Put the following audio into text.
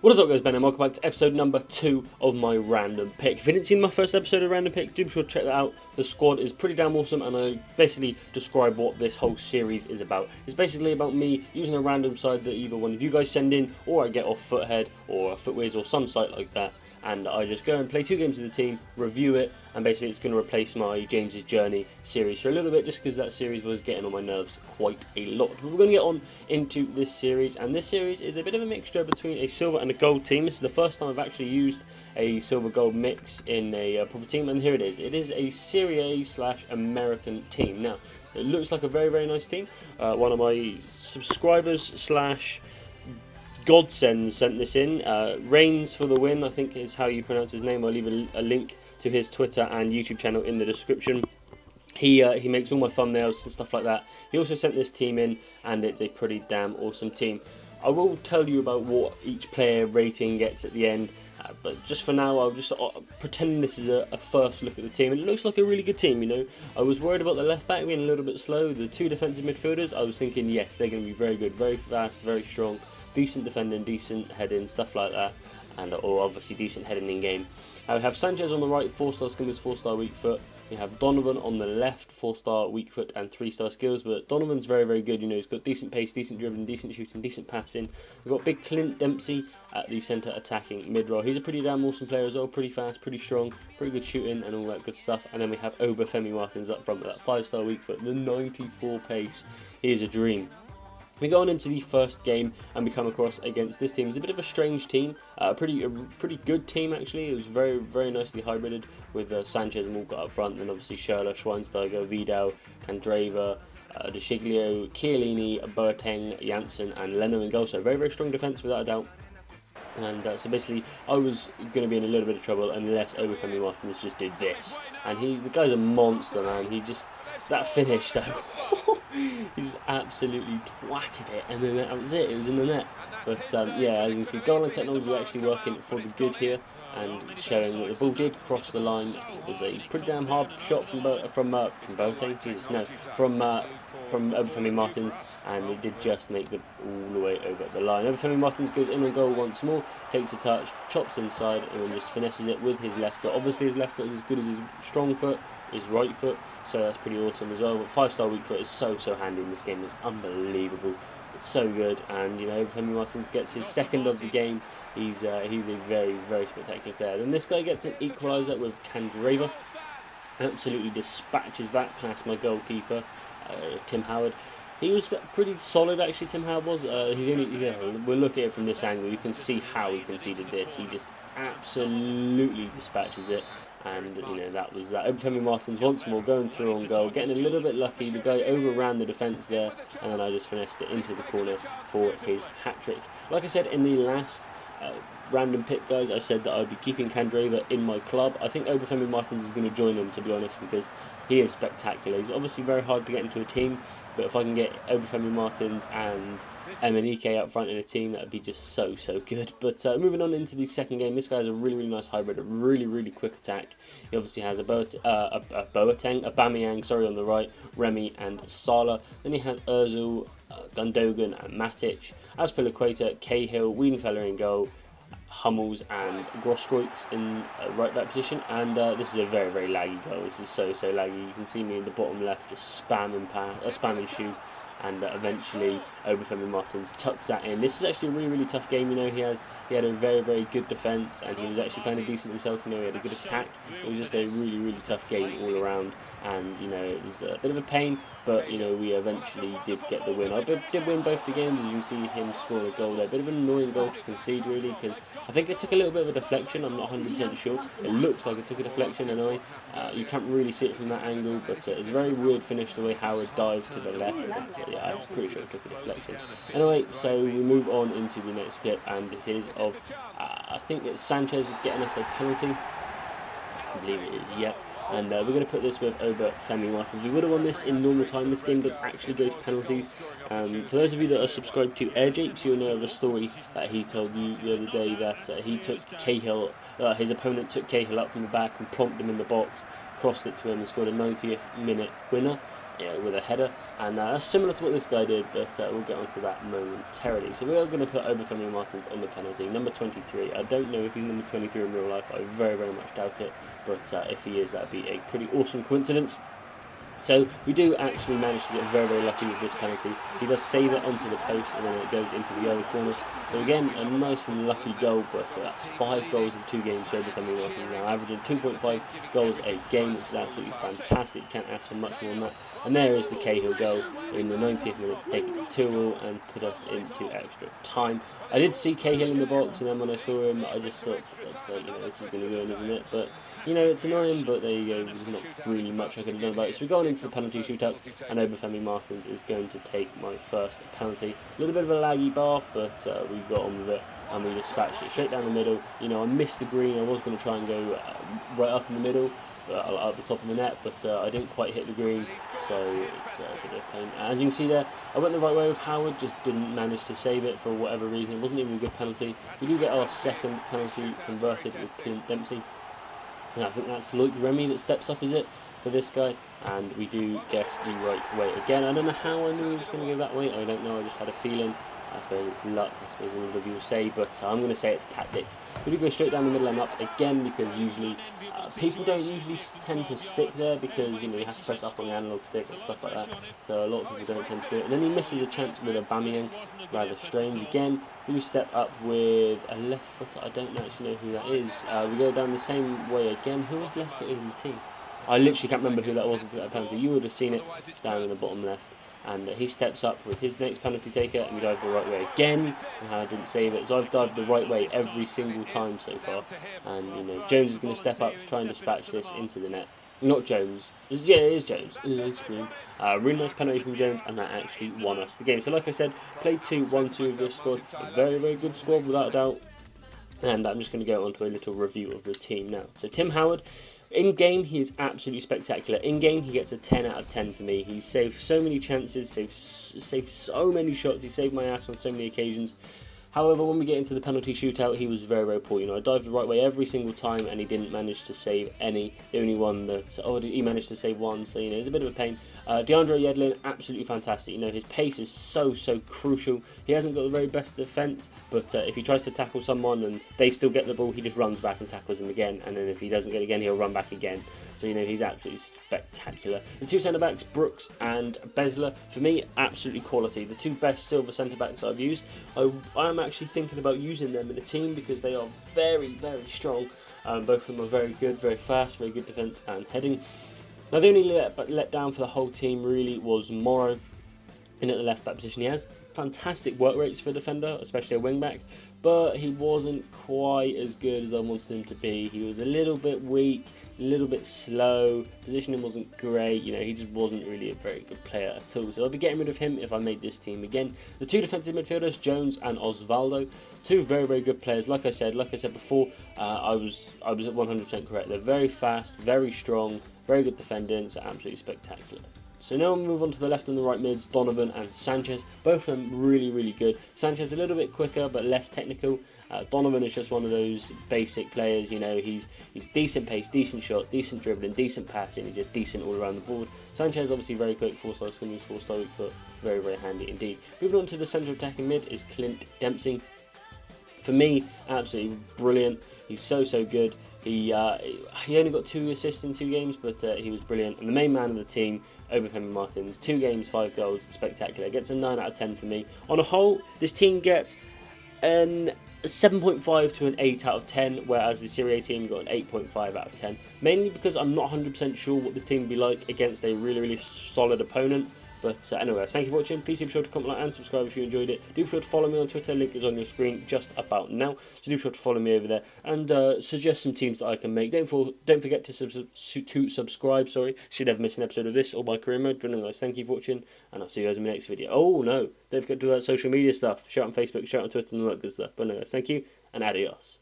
What is up, guys? Ben and welcome back to episode number 2 of my random pick. If you didn't see my first episode of random pick, do be sure to check that out. The squad is pretty damn awesome, and I basically describe what this whole series is about. It's basically about me using a random side that either one of you guys send in, or I get off Foothead or Footways or some site like that, and I just go and play 2 games with the team, review it, and basically it's going to replace my James's Journey series for a little bit, just because that series was getting on my nerves quite a lot. But we're going to get on into this series, and this series is a bit of a mixture between a silver and a gold team. This is the first time I've actually used a silver-gold mix in a proper team, and here it is. It is a Serie A/American team. Now, it looks like a very, very nice team. One of my subscribers / Godsend sent this in. Reigns for the win, I think is how you pronounce his name. I'll leave a link to his Twitter and YouTube channel in the description. He makes all my thumbnails and stuff like that. He also sent this team in, and it's a pretty damn awesome team. I will tell you about what each player rating gets at the end, but just for now, I'll just pretend this is a first look at the team. And it looks like a really good team, you know. I was worried about the left back being a little bit slow. The 2 defensive midfielders, I was thinking, yes, they're going to be very good, very fast, very strong, decent defending, decent heading, stuff like that, and or obviously decent heading in game. We have Sanchez on the right, 4-star skimmers, 4-star weak foot. We have Donovan on the left, 4-star weak foot and 3-star skills, but Donovan's very, very good. You know, he's got decent pace, decent dribbling, decent shooting, decent passing. We've got big Clint Dempsey at the centre attacking mid-row. He's a pretty damn awesome player as well, pretty fast, pretty strong, pretty good shooting and all that good stuff. And then we have Femi Martins up front with that 5-star weak foot, the 94 pace. He is a dream. We go on into the first game, and we come across against this team. It's a bit of a strange team, a pretty good team actually. It was very, very nicely hybrided with Sanchez and Walcott up front, and obviously Schürrle, Schweinsteiger, Vidal, Candreva, De Sciglio, Chiellini, Boateng, Janssen, and Leno in goal. So very, very strong defence without a doubt. And so basically, I was going to be in a little bit of trouble unless Femi Martins just did this. And the guy's a monster, man. He just, that finish though, he just absolutely twatted it, and then that was it. It was in the net. But yeah, as you can see, goal line technology actually working for the good here, and showing that the ball did cross the line. It was a pretty damn hard shot from Boateng, Jesus, no, from Femi Martins, and it did just make it all the way over the line. Femi Martins goes in on goal once more, takes a touch, chops inside, and then just finesses it with his left foot. Obviously his left foot is as good as his strong foot, his right foot, so that's pretty awesome as well. But 5-star weak foot is so handy in this game. It's unbelievable. It's so good, and you know, Femi Martins gets his second of the game. He's a very, very spectacular player. Then this guy gets an equaliser with Candreva. Absolutely dispatches that past my goalkeeper, Tim Howard. He was pretty solid actually, Tim Howard was. We'll look at it from this angle. You can see how he conceded this. He just absolutely dispatches it. And you know, that was that. Femi Martins once more going through on goal, getting a little bit lucky. The guy overran the defence there, and then I just finessed it into the corner for his hat-trick. Like I said in the last random pick, guys, I said that I'd be keeping Candreva in my club. I think Femi Martins is going to join them, to be honest, because he is spectacular. He's obviously very hard to get into a team, but if I can get Femi Martins and Emenike up front in a team, that would be just so good. But moving on into the second game, this guy has a really, really nice hybrid, a really, really quick attack. He obviously has a Aubameyang, sorry, on the right, Remy and Salah. Then he has Ozil, Gundogan and Matic, Azpilicueta, Cahill, Weidenfeller in goal, Hummels and Grosskreutz in right back position, and this is a very, very laggy goal. This is so laggy. You can see me in the bottom left just spamming shoot, and eventually Femi Martins tucks that in. This is actually a really, really tough game. You know, he had a very, very good defence, and he was actually kind of decent himself. You know, he had a good attack. It was just a really, really tough game all around, and you know, it was a bit of a pain, but you know, we eventually did get the win. I did win both the games, as you can see him score a goal there. A bit of an annoying goal to concede, really, because I think it took a little bit of a deflection. I'm not 100% sure. It looks like it took a deflection anyway. You can't really see it from that angle, but it's a very weird finish the way Howard dives to the left. But, yeah, I'm pretty sure it took a deflection. Anyway, so we move on into the next clip, and it is of, I think it's Sanchez getting us a penalty. I believe it is, yep. And we're going to put this with Femi Martins. We would have won this in normal time. This game does actually go to penalties. For those of you that are subscribed to Air Japes, you'll know of a story that he told you the other day, that he took Cahill, his opponent took Cahill up from the back and plonked him in the box, crossed it to him and scored a 90th minute winner. with a header, and that's similar to what this guy did, but we'll get onto that momentarily. So we are going to put Obafemi Martins on the penalty, number 23. I don't know if he's number 23 in real life, I very, very much doubt it, but if he is, that would be a pretty awesome coincidence. So we do actually manage to get very, very lucky with this penalty. He does save it onto the post, and then it goes into the other corner. So again, a nice and lucky goal, but that's 5 goals in 2 games. So Obafemi Martins now averaging 2.5 goals a game, which is absolutely fantastic. Can't ask for much more than that. And there is the Cahill goal in the 90th minute to take it to 2-2 and put us into extra time. I did see Cahill in the box, and then when I saw him, I just thought, this is going to go in, isn't it? But it's annoying. But there you go. There's not really much I could have done about it. So we're going into the penalty shootouts, and Obafemi Martins is going to take my first penalty. A little bit of a laggy bar, but we got on with it and we dispatched it straight down the middle. I missed the green. I was going to try and go right up in the middle, up the top of the net, but I didn't quite hit the green, so it's a bit of a pain. As you can see there, I went the right way with Howard, just didn't manage to save it for whatever reason. It wasn't even a good penalty. We do get our second penalty converted with Clint Dempsey. And I think that's Loic Remy that steps up, is it, for this guy? And we do guess the right way again. I don't know how I knew he was going to go that way. I don't know, I just had a feeling. I suppose it's luck, I suppose another of you will say, but I'm going to say it's tactics. We do go straight down the middle and up again, because usually people don't usually tend to stick there, because you have to press up on the analog stick and stuff like that, so a lot of people don't tend to do it. And then he misses a chance with Aubameyang, rather strange. Again, we step up with a left footer. I don't actually know who that is. We go down the same way again. Who was left footed in the team? I literally can't remember who that was until that penalty. You would have seen it down in the bottom left. And he steps up with his next penalty taker, and we dive the right way again, and I didn't save it. So I've dived the right way every single time so far, and Jones is going to step up to try and dispatch this into the net. Not Jones. Yeah, it is Jones. Really nice penalty from Jones, and that actually won us the game. So like I said, played 2-1-2 with this squad. A very, very good squad without a doubt. And I'm just going to go on to a little review of the team now. So Tim Howard, in game he is absolutely spectacular. In game he gets a 10 out of 10 for me. He's saved so many chances, saved so many shots. He saved my ass on so many occasions. However, when we get into the penalty shootout, he was very, very poor. I dived the right way every single time, and he didn't manage to save any. The only one that, he managed to save one, so, it's a bit of a pain. DeAndre Yedlin, absolutely fantastic. His pace is so crucial. He hasn't got the very best defence, but if he tries to tackle someone and they still get the ball, he just runs back and tackles them again, and then if he doesn't get it again, he'll run back again. So, he's absolutely spectacular. The two centre-backs, Brooks and Besler, for me, absolutely quality. The two best silver centre-backs I've used. I'm actually thinking about using them in a team, because they are very, very strong. Both of them are very good, very fast, very good defence and heading. Now the only let down for the whole team really was Morrow in at the left back position. He has fantastic work rates for a defender, especially a wing back, but he wasn't quite as good as I wanted him to be. He was a little bit weak, a little bit slow, positioning wasn't great, he just wasn't really a very good player at all. So I'll be getting rid of him if I made this team again. The two defensive midfielders, Jones and Osvaldo, two very, very good players. Like I said before, I was at 100% correct. They're very fast, very strong, very good defenders, absolutely spectacular. So now we'll move on to the left and the right mids, Donovan and Sanchez. Both of them really, really good. Sanchez a little bit quicker but less technical. Donovan is just one of those basic players, he's decent pace, decent shot, decent dribbling, decent passing, he's just decent all around the board. Sanchez obviously very quick, 4-star skill, 4-star weak foot, very, very handy indeed. Moving on to the centre attacking mid is Clint Dempsey. For me, absolutely brilliant. He's so good. He only got 2 assists in 2 games, but he was brilliant. And the main man of the team, Obafemi Martins, 2 games, 5 goals, spectacular. Gets a 9 out of 10 for me. On a whole, this team gets an 7.5 to an 8 out of 10, whereas the Serie A team got an 8.5 out of 10. Mainly because I'm not 100% sure what this team would be like against a really, really solid opponent. But anyway, thank you for watching. Please be sure to comment, like and subscribe if you enjoyed it. Do be sure to follow me on Twitter. Link is on your screen just about now. So do be sure to follow me over there and suggest some teams that I can make. Don't forget to subscribe. Should never miss an episode of this or my career mode. But anyway, guys, thank you for watching, and I'll see you guys in my next video. Oh no, don't forget to do that social media stuff. Share it on Facebook, share it on Twitter, and all that good stuff. But anyway, guys, thank you and adios.